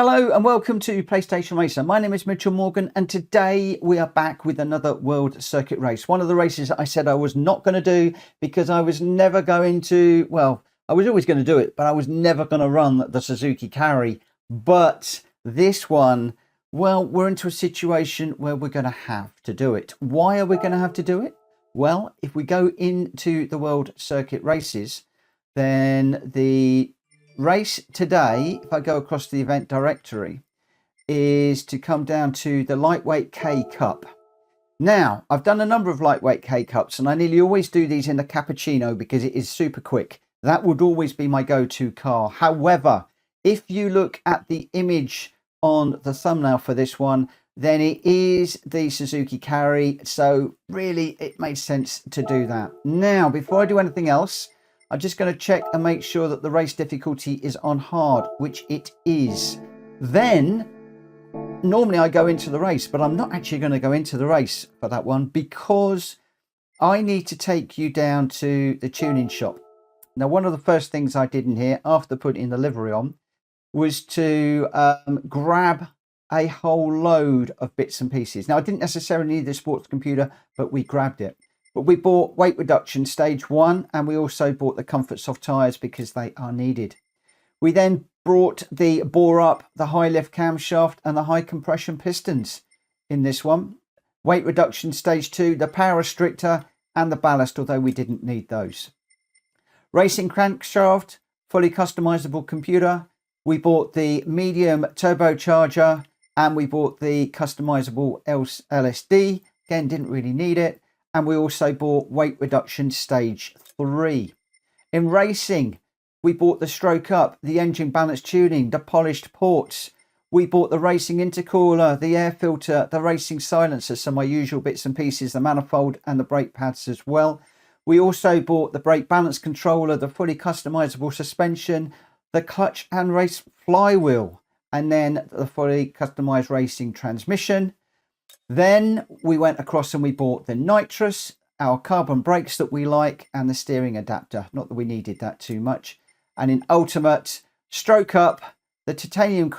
Hello and welcome to PlayStation Racer. My name is Mitchell Morgan and today we are back with another World Circuit race. One of the races that I said I was not going to do because I was never going to, well, I was always going to do it, but I was never going to run the Suzuki Carry. But this one, well, we're into a situation where we're going to have to do it. Why are we going to have to do it? Well, if we go into the World Circuit races, then the race today, if I go across the event directory, is to come down to the Lightweight K Cup. Now, I've done a number of Lightweight K Cups and I nearly always do these in the Cappuccino because it is super quick. That would always be my go-to car. However, if you look at the image on the thumbnail for this one, then it is the Suzuki Carry. So really, it made sense to do that. Now, before I do anything else, I'm just going to check and make sure that the race difficulty is on hard, which it is. Then, normally I go into the race, but I'm not actually going to go into the race for that one because I need to take you down to the tuning shop. Now, one of the first things I did in here after putting the livery on was to grab a whole load of bits and pieces. Now, I didn't necessarily need the sports computer, but we grabbed it. But we bought weight reduction stage 1 and we also bought the comfort soft tyres because they are needed. We then brought the bore up, the high lift camshaft and the high compression pistons in this one. Weight reduction stage 2, the power restrictor and the ballast, although we didn't need those. Racing crankshaft, fully customizable computer. We bought the medium turbocharger and we bought the customizable LSD. Again, didn't really need it. And we also bought weight reduction stage 3. In racing, we bought the stroke up, the engine balance tuning, the polished ports. We bought the racing intercooler, the air filter, the racing silencer, some of my usual bits and pieces, the manifold and the brake pads as well. We also bought the brake balance controller, the fully customizable suspension, the clutch and race flywheel, and then the fully customized racing transmission. Then we went across and we bought the nitrous, our carbon brakes that we like, and the steering adapter. Not that we needed that too much. And in ultimate, stroke up, the titanium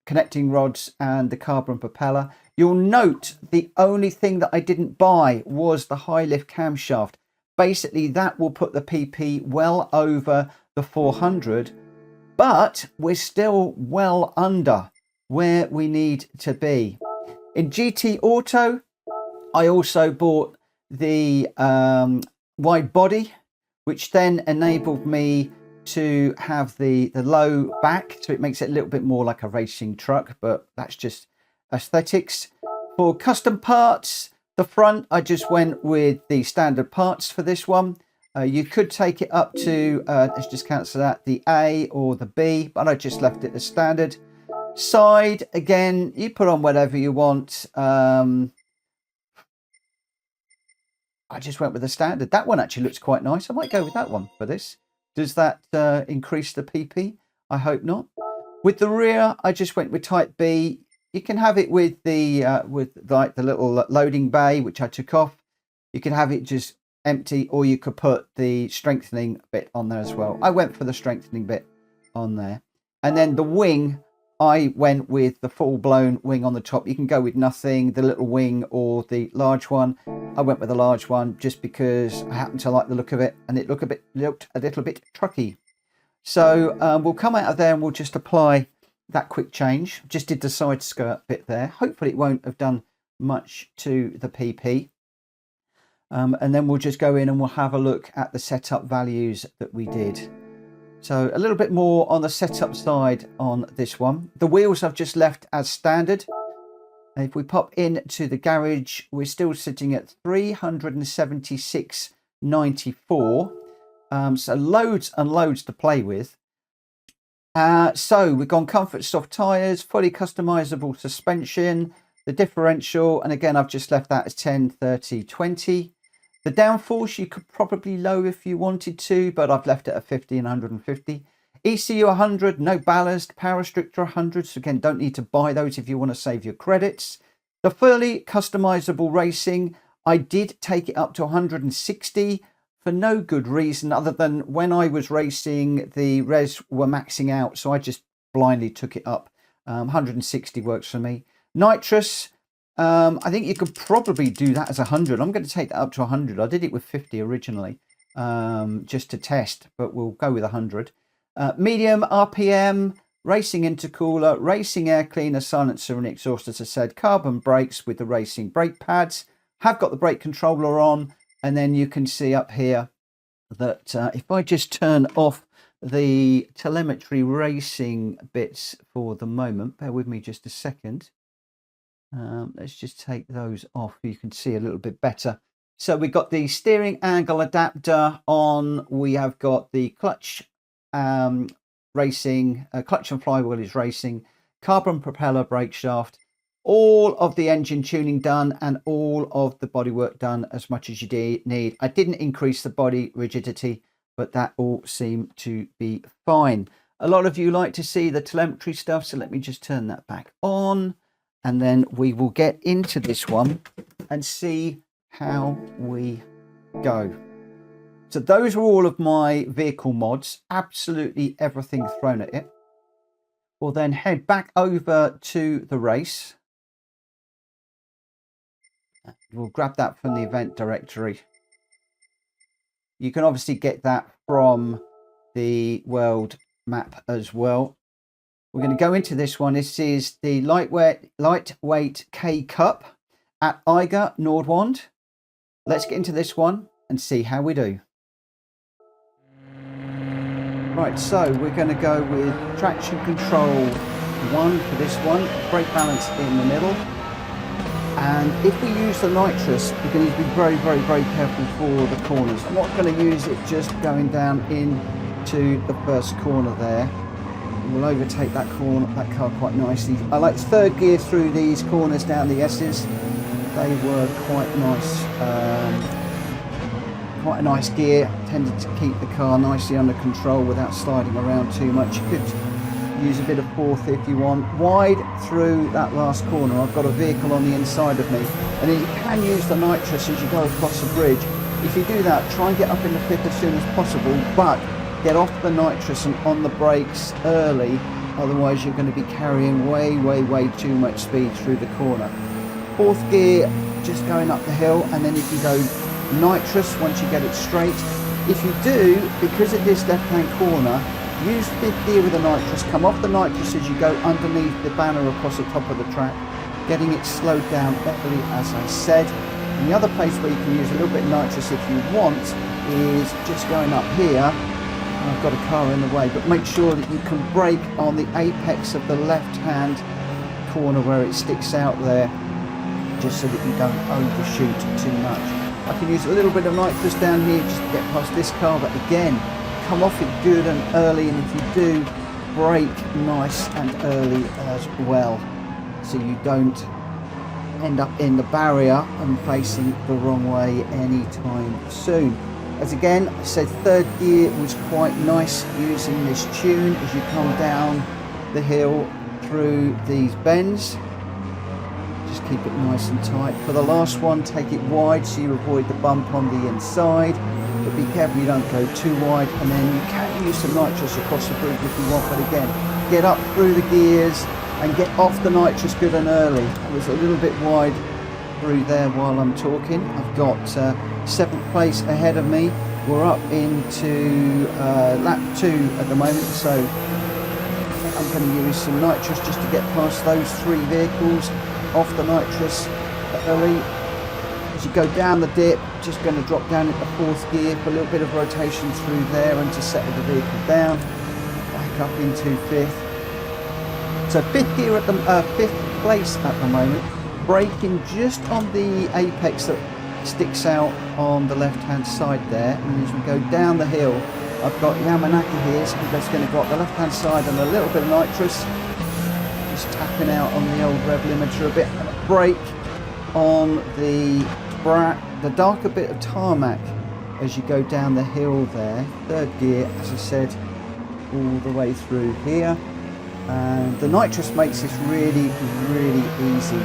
connecting rods and the carbon propeller. You'll note the only thing that I didn't buy was the high lift camshaft. Basically, that will put the PP well over the 400, but we're still well under where we need to be. In GT Auto, I also bought the wide body, which then enabled me to have the low back, so it makes it a little bit more like a racing truck, but that's just aesthetics. For custom parts, the front, I just went with the standard parts for this one. You could take it up to, let's just cancel that, the A or the B, but I just left it as standard. Side, again, you put on whatever you want. I just went with the standard. That one actually looks quite nice. I might go with that one for this. Does that increase the PP? I hope not. With the rear, I just went with type B. You can have it with the like the little loading bay, which I took off. You can have it just empty, or you could put the strengthening bit on there as well. I went for the strengthening bit on there. And then the wing, I went with the full-blown wing on the top. You can go with nothing, the little wing or the large one. I went with the large one just because I happen to like the look of it, and it looked a little bit trucky. So we'll come out of there and we'll just apply that quick change. Just did the side skirt bit there. Hopefully it won't have done much to the PP. And then we'll just go in and we'll have a look at the setup values that we did. So a little bit more on the setup side on this one. The wheels I've just left as standard. If we pop into the garage, we're still sitting at 376.94. So loads and loads to play with. So we've gone comfort soft tyres, fully customizable suspension, the differential, and again I've just left that as 10, 30, 20. The downforce you could probably lower if you wanted to, but I've left it at 50 and 150. ECU 100, no ballast, power restrictor 100, so again, don't need to buy those if you want to save your credits. The fully customizable racing, I did take it up to 160 for no good reason other than when I was racing, the res were maxing out, so I just blindly took it up 160 works for me. Nitrous, I think you could probably do that as 100. I'm going to take that up to 100. I did it with 50 originally, just to test, but we'll go with 100. Medium RPM, racing intercooler, racing air cleaner, silencer and exhaust, as I said, carbon brakes with the racing brake pads. Have got the brake controller on, and then you can see up here that if I just turn off the telemetry racing bits for the moment, bear with me just a second. Let's just take those off. You can see a little bit better. So we've got the steering angle adapter on. We have got the clutch racing, clutch and flywheel is racing, carbon propeller brake shaft, all of the engine tuning done and all of the bodywork done as much as you need. I didn't increase the body rigidity, but that all seemed to be fine. A lot of you like to see the telemetry stuff, so let me just turn that back on, and then we will get into this one and see how we go. So those are all of my vehicle mods, absolutely everything thrown at it. We'll then head back over to the race. We'll grab that from the event directory. You can obviously get that from the world map as well. We're going to go into this one. This is the lightweight K Cup at Eiger Nordwand. Let's get into this one and see how we do. Right, so we're going to go with traction control 1 for this one, brake balance in the middle. And if we use the nitrous, we're going to be very, very, very careful for the corners. I'm not going to use it just going down into the first corner there. We'll overtake that car quite nicely. I like third gear through these corners down the S's. They were quite nice. Quite a nice gear. Tended to keep the car nicely under control without sliding around too much. You could use a bit of fourth if you want. Wide through that last corner. I've got a vehicle on the inside of me, and then you can use the nitrous as you go across the bridge. If you do that, try and get up in the fifth as soon as possible, but get off the nitrous and on the brakes early, otherwise you're going to be carrying way, way, way too much speed through the corner. Fourth gear, just going up the hill, and then you can go nitrous once you get it straight. If you do, because of this left-hand corner, use fifth gear with the nitrous, come off the nitrous as you go underneath the banner across the top of the track, getting it slowed down early, as I said. And the other place where you can use a little bit of nitrous if you want is just going up here. I've got a car in the way, but make sure that you can brake on the apex of the left-hand corner where it sticks out there, just so that you don't overshoot too much. I can use a little bit of nitrous down here just to get past this car, but again, come off it good and early, and if you do, brake nice and early as well, so you don't end up in the barrier and facing the wrong way anytime soon. As again, I said, third gear was quite nice using this tune as you come down the hill through these bends. Just keep it nice and tight. For the last one, take it wide so you avoid the bump on the inside, but be careful you don't go too wide, and then you can use some nitrous across the bridge if you want, but again, get up through the gears and get off the nitrous good and early. I was a little bit wide through there while I'm talking. I've got 7th place ahead of me. We're up into lap 2 at the moment, so I'm going to use some nitrous just to get past those 3 vehicles off the nitrous early. As you go down the dip, just going to drop down into 4th gear for a little bit of rotation through there and to settle the vehicle down. Back up into 5th. So 5th gear at the 5th place at the moment. Braking just on the apex that sticks out on the left hand side there, and as we go down the hill, I've got Yamanaka here, so that's going to go up the left hand side and a little bit of nitrous, just tapping out on the old rev limiter a bit, and a brake on the darker bit of tarmac as you go down the hill there. 3rd gear, as I said, all the way through here, and the nitrous makes this really, really easy.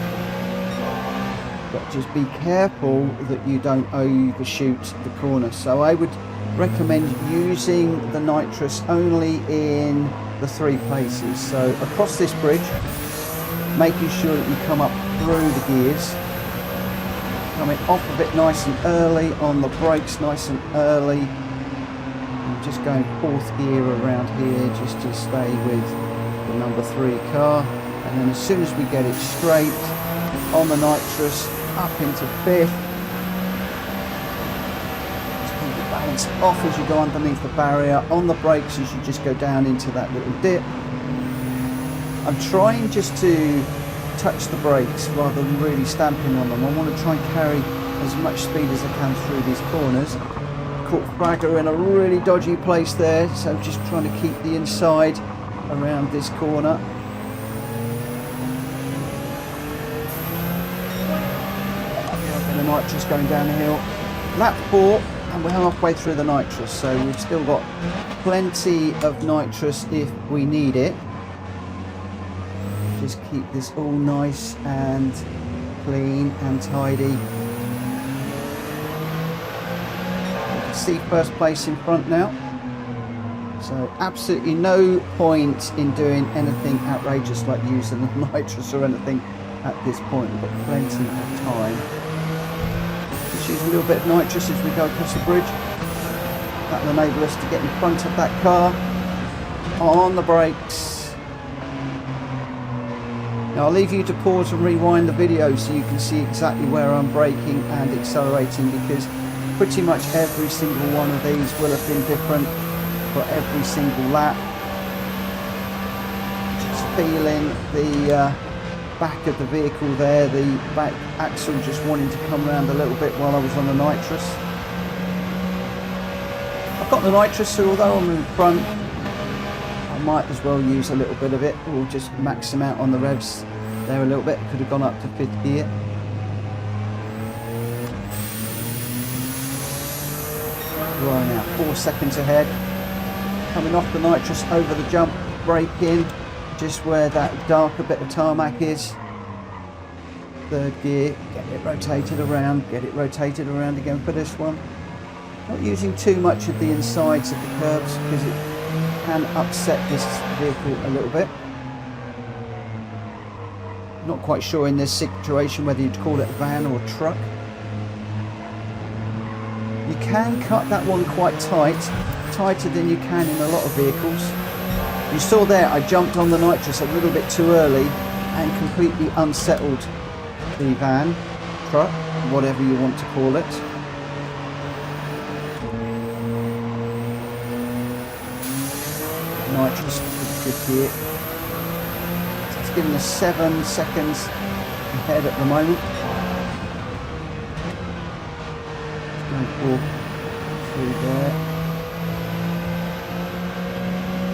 But just be careful that you don't overshoot the corner. So I would recommend using the nitrous only in the 3 places. So across this bridge, making sure that you come up through the gears, coming off a bit nice and early, on the brakes nice and early, and just going 4th gear around here just to stay with the number 3 car, and then as soon as we get it straight on the nitrous up into 5th, just keep the balance off as you go underneath the barrier, on the brakes as you just go down into that little dip. I'm trying just to touch the brakes rather than really stamping on them. I want to try and carry as much speed as I can through these corners. Caught Fragger in a really dodgy place there, so just trying to keep the inside around this corner. The nitrous going down the hill. Lap 4 and we're halfway through the nitrous, so we've still got plenty of nitrous if we need it. Just keep this all nice and clean and tidy. You can see first place in front now. So absolutely no point in doing anything outrageous like using the nitrous or anything at this point. We've got plenty of time. Just use a little bit of nitrous as we go across the bridge. That will enable us to get in front of that car. On the brakes. Now I'll leave you to pause and rewind the video so you can see exactly where I'm braking and accelerating, because pretty much every single one of these will have been different for every single lap. Just feeling the back of the vehicle there, the back axle just wanting to come around a little bit while I was on the nitrous. I've got the nitrous, so although I'm in front, I might as well use a little bit of it, or just max them out on the revs there a little bit. Could have gone up to 5th gear. We are now 4 seconds ahead. Coming off the nitrous over the jump, brake in, just where that darker bit of tarmac is. 3rd gear, get it rotated around again for this one. Not using too much of the insides of the curbs because it can upset this vehicle a little bit. Not quite sure in this situation whether you'd call it a van or a truck. You can cut that one quite tight, tighter than you can in a lot of vehicles. You saw there I jumped on the nitrous a little bit too early and completely unsettled the van, truck, whatever you want to call it. Nitrous good here. So it's giving us 7 seconds ahead at the moment. Going through there.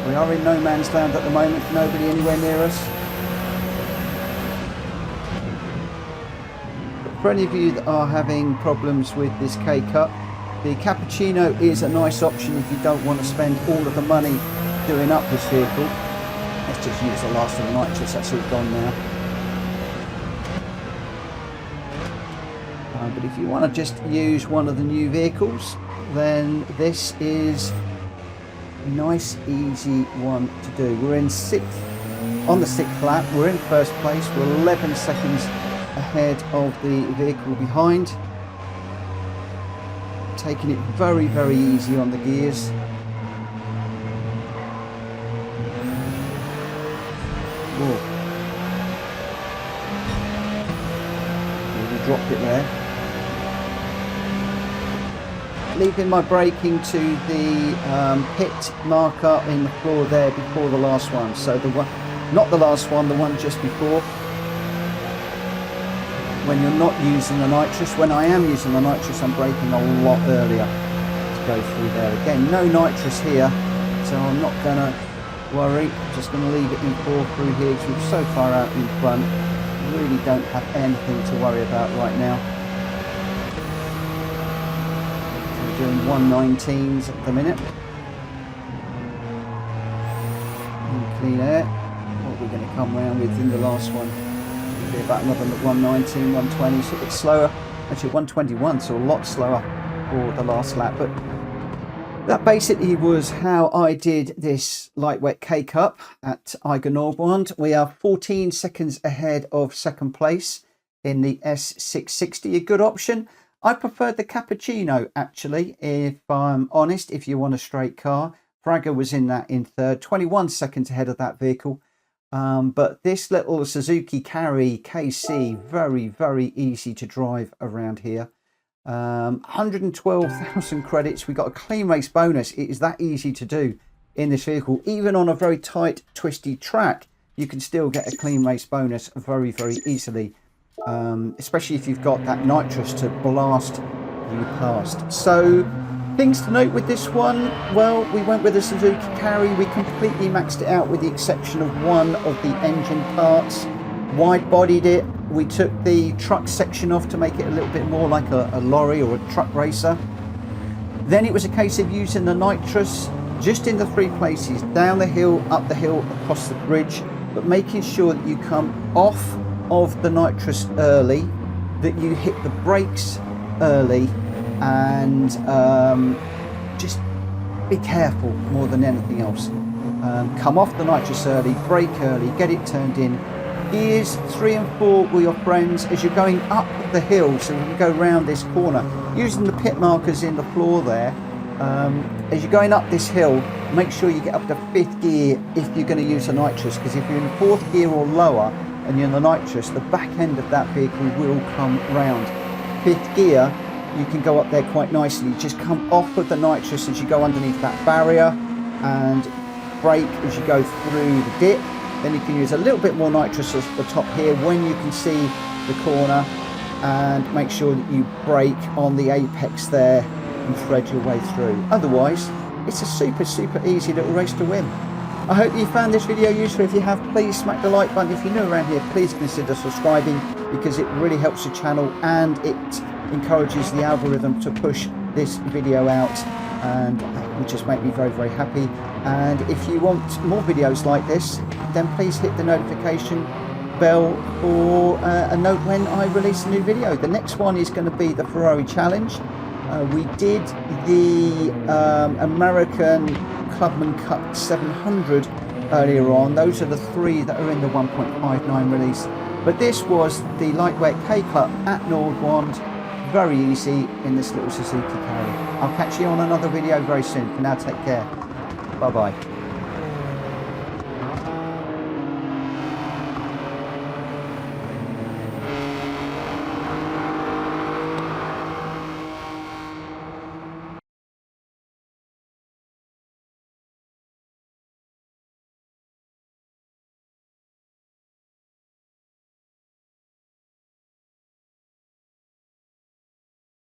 We are in no man's land at the moment, nobody anywhere near us. But for any of you that are having problems with this K-Cup, the Cappuccino is a nice option if you don't want to spend all of the money doing up this vehicle. Let's just use the last of the nitrous, that's all gone now. But if you want to just use one of the new vehicles, then this is a nice easy one to do. We're in 6th, on the 6th lap, we're in 1st place, we're 11 seconds ahead of the vehicle behind. Taking it very, very easy on the gears. Whoa. We dropped it there. Leaving my braking to the pit marker in the floor there before the last one. So the one, not the last one, the one just before. When you're not using the nitrous, when I am using the nitrous, I'm braking a lot earlier to go through there. Again, no nitrous here, so I'm not going to worry. I'm just going to leave it in 4 through here because we're so far out in front. We really don't have anything to worry about right now. Doing 119s at the minute. In clean air. What we're going to come round with in the last one. It'll be about another 119, 120, so a bit slower. Actually 121, so a lot slower for the last lap, but That basically was how I did this lightweight K-Cup at Eiger Nordwand. We are 14 seconds ahead of second place in the S660, a good option. I preferred the Cappuccino, actually, if I'm honest, if you want a straight car. Fraga was in that in third, 21 seconds ahead of that vehicle. But this little Suzuki Carry KC, very, very easy to drive around here. 112,000 credits. We got a clean race bonus. It is that easy to do in this vehicle. Even on a very tight, twisty track, you can still get a clean race bonus very, very easily. Especially if you've got that nitrous to blast you past. So things to note with this one, well, we went with a Suzuki Carry. We completely maxed it out with the exception of one of the engine parts. Wide bodied it. We took the truck section off to make it a little bit more like a lorry or a truck racer. Then it was a case of using the nitrous just in the three places, down the hill, up the hill, across the bridge, but making sure that you come off of the nitrous early, that you hit the brakes early, and just be careful more than anything else. Come off the nitrous early, brake early, get it turned in. Gears 3 and 4 were your friends as you're going up the hill, so we can go round this corner using the pit markers in the floor there. As you're going up this hill, make sure you get up to 5th gear if you're going to use the nitrous, because if you're in 4th gear or lower and you're in the nitrous, the back end of that vehicle will come round. 5th gear, you can go up there quite nicely. Just come off of the nitrous as you go underneath that barrier and brake as you go through the dip. Then you can use a little bit more nitrous at the top here when you can see the corner, and make sure that you brake on the apex there and thread your way through. Otherwise, it's a super, super easy little race to win. I hope you found this video useful. If you have, please smack the like button. If you're new around here, please consider subscribing, because it really helps the channel and it encourages the algorithm to push this video out, and it would just make me very, very happy. And if you want more videos like this, then please hit the notification bell for a note when I release a new video. The next one is going to be the Ferrari Challenge. We did the American ClubmanCup 700 earlier on. Those are the 3 that are in the 1.59 release. But this was the lightweight K-Cup at Nordwand. Very easy in this little Suzuki Carry. I'll catch you on another video very soon. For now, take care. Bye bye.